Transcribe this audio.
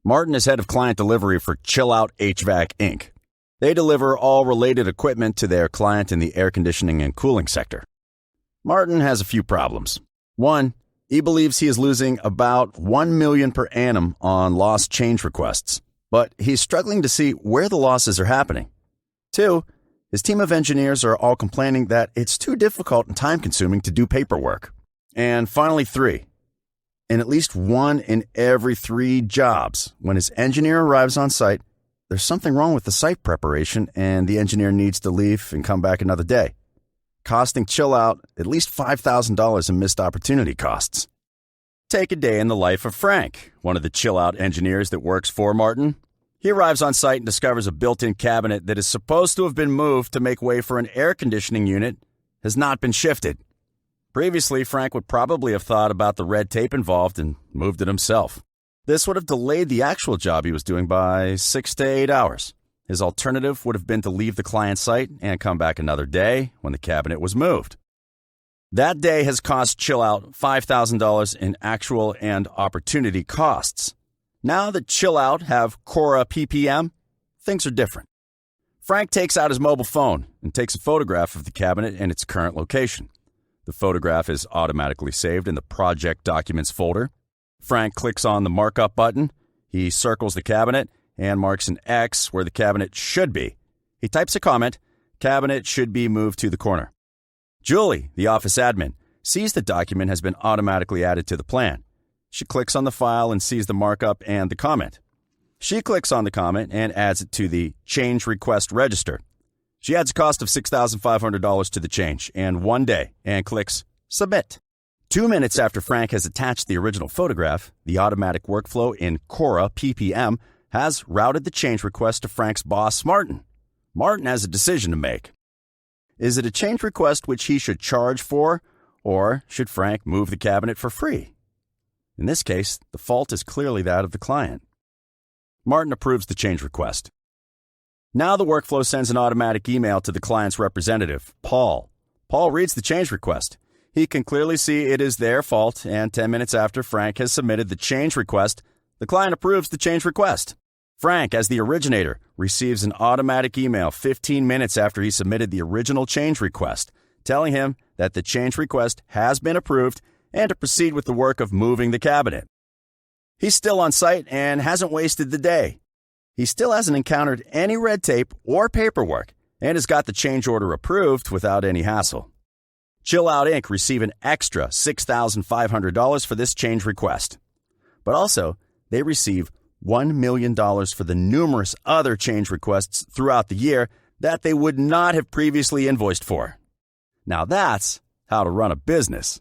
Martin is head of client delivery for Chillout H-VAC Inc. They deliver all related equipment to their client in the air conditioning and cooling sector. Martin has a few problems. One, he believes he is losing about $1 million per annum on lost change requests, but he's struggling to see where the losses are happening. Two, his team of engineers are all complaining that it's too difficult and time-consuming to do paperwork. And finally, three, in at least 1 in every 3 jobs, when his engineer arrives on site, there's something wrong with the site preparation and the engineer needs to leave and come back another day, costing Chillout at least $5,000 in missed opportunity costs. Take a day in the life of Frank, one of the Chillout engineers that works for Martin. He arrives on site and discovers a built-in cabinet that is supposed to have been moved to make way for an air conditioning unit has not been shifted. Previously, Frank would probably have thought about the red tape involved and moved it himself. This would have delayed the actual job he was doing by 6 to 8 hours. His alternative would have been to leave the client site and come back another day when the cabinet was moved. That day has cost Chillout $5,000 in actual and opportunity costs. Now that Chillout have Cora PPM, things are different. Frank takes out his mobile phone and takes a photograph of the cabinet and its current location. The photograph is automatically saved in the Project Documents folder. Frank clicks on the markup button. He circles the cabinet and marks an X where the cabinet should be. He types a comment, "Cabinet should be moved to the corner." Julie, the office admin, sees the document has been automatically added to the plan. She clicks on the file and sees the markup and the comment. She clicks on the comment and adds it to the change request register. She adds a cost of $6,500 to the change and 1 day and clicks Submit. 2 minutes after Frank has attached the original photograph, the automatic workflow in Cora PPM has routed the change request to Frank's boss, Martin. Martin has a decision to make. Is it a change request which he should charge for, or should Frank move the cabinet for free? In this case, the fault is clearly that of the client. Martin approves the change request. Now the workflow sends an automatic email to the client's representative, Paul. Paul reads the change request. He can clearly see it is their fault, and 10 minutes after Frank has submitted the change request, the client approves the change request. Frank, as the originator, receives an automatic email 15 minutes after he submitted the original change request, telling him that the change request has been approved and to proceed with the work of moving the cabinet. He's still on site and hasn't wasted the day. He still hasn't encountered any red tape or paperwork and has got the change order approved without any hassle. Chillout Inc. receive an extra $6,500 for this change request. But also, they receive $1 million for the numerous other change requests throughout the year that they would not have previously invoiced for. Now that's how to run a business.